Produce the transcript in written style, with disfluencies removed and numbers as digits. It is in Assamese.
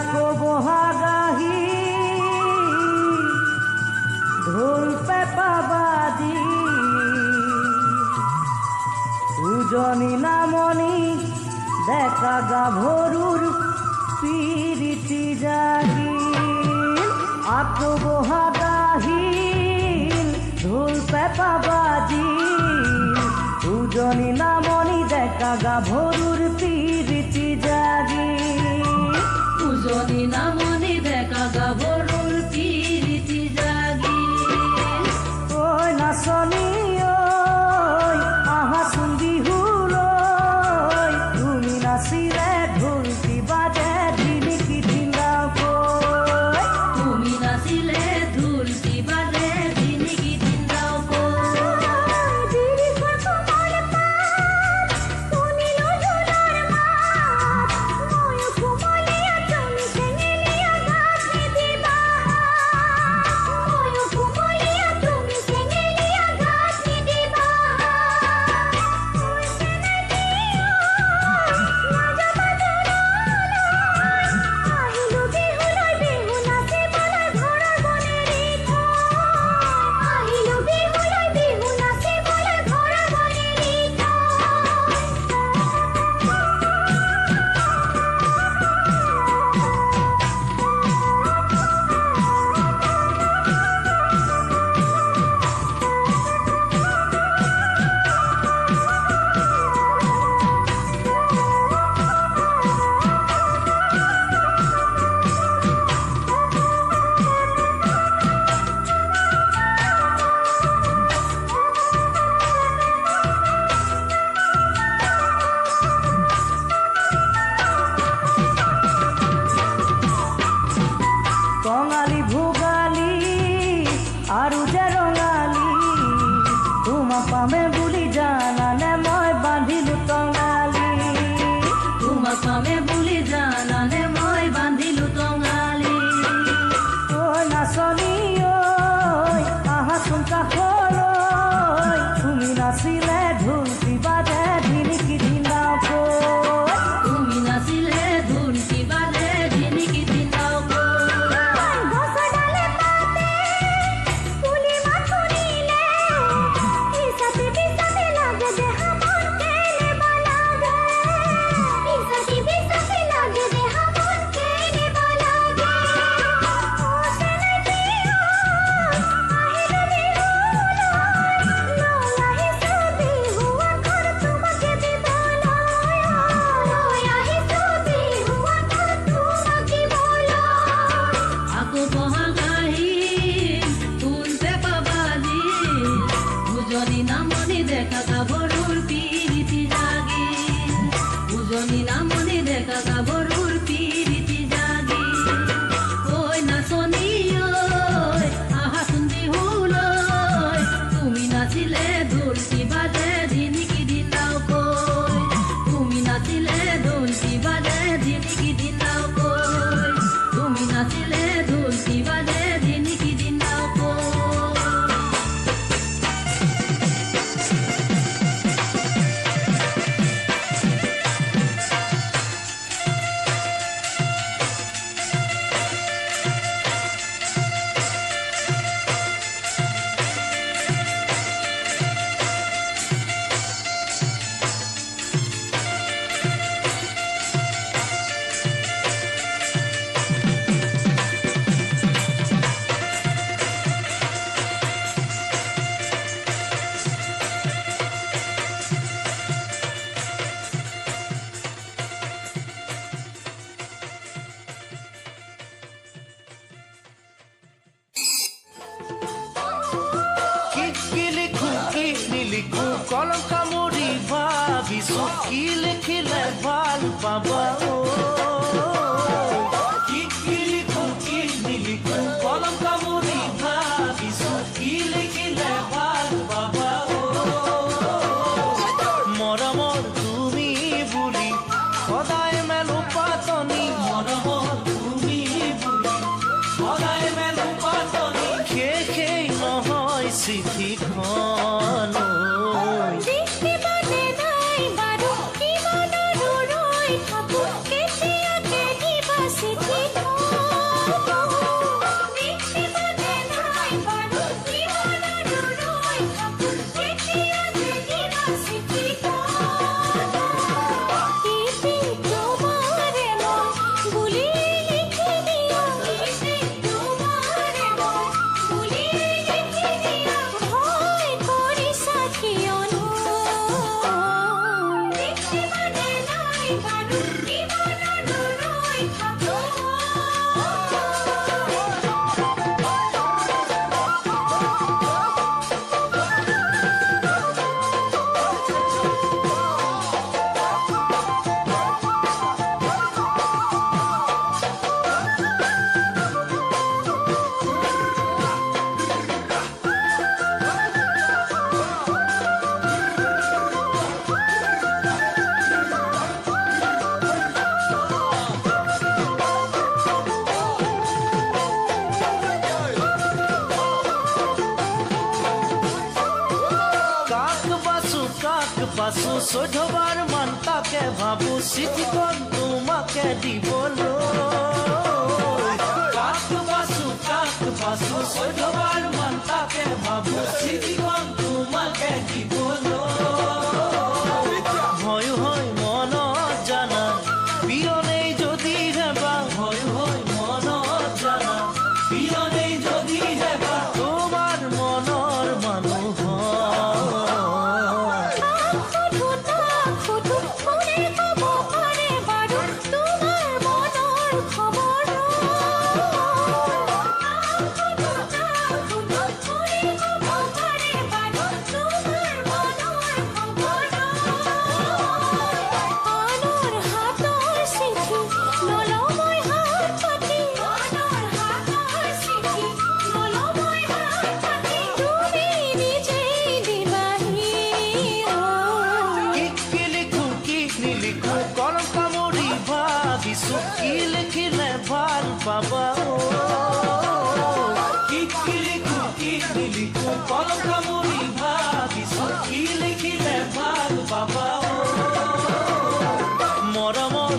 আকৌ বহাগাহি ঢোল পেপা বাজি উজনি নামনি ডেকা গাভৰুৰ পিৰিতি জাগিল আকৌ বহাগাহিল ঢোল পেপা বাজিল উজনি নামনি ডেকা গাভৰুৰ পিৰিতি জাগিল উজনি নামনি ডেকা গাভৰুৰ পিৰিতি জাগিল ঐ নাচনী ঐ আহাচোন বিহুলৈ তুমি নাচিলে ঢোলটি বাজে ঢিলিকি ঢিলাকৈ তুমি নাচিলে ঢোলটি বাজে ঢিলিকি ঢিলাকৈ কঙালী ভোগালী আৰু যে ৰঙালী তোমাক পামে বুলি জানানে মই বান্ধিলো টঙালী তোমাক পামে বুলি জানানে মই বান্ধিলো টঙালী ঐ নাচনী ঐ আহাচোন কাষলৈ তুমি নাচিলে ঢোলটি বাজে ঢিলিকি ঢিলাকৈ তুমি নাচিলে ঢোলটি বাজে ঢিলিকি ঢিলাকৈ আকৌ বহাগাহিল ঢোল পেপা বাজিল উজনি নামনি ডেকা গাভৰুৰ পিৰিতি জাগিল উজনি নামনি ডেকা গাভৰুৰ পিৰিতি জাগিল ঐ নাচনী ঐ আহাচোন বিহুলৈ তুমি নাচিলে ঢোলটি বাজে ঢিলিকি ঢিলাকৈ তুমি নাচিলে ঢোলটি বাজে ঢিলিকি ঢিলাকৈ তুমি নাচিলে ঢোলটি বাজে ঢিলিকি ঢিলাকৈ কলম কামুৰি ভাবিছো কি লিখিলে ভাল পাবা কি লিখো কি নিলিখো কলম কামুৰি ভাবিছো কি লিখিলে ভাল পাবা মৰমৰ তুমি বুলি সদায় মেলো পাতনি মৰমৰ তুমি বুলি সদায় মেলো পাতনি সেই নহয় চিঠিখন City বাৰু কিমানলৈ থাকো বাসু 14 বাৰ মান তাকে ভাবো চিঠিখন তোমাকে দিবলৈ কাক বাসু 14 বাৰ মান তাকে ভাবো চিঠিখন তোমাকে দিবলৈ ভয় হয় মনত জানা বিয়নে যদি হেবা ভয় হয় মনত জানা বিয়নে যদি হেবা তোমাৰ মনৰ মানুহ কি লিখিলে ভাল পাবা কি লিখো কি নিলিখো কলম কামুৰি ভাবিছো কি লিখিলে ভাল পাবা মৰমৰ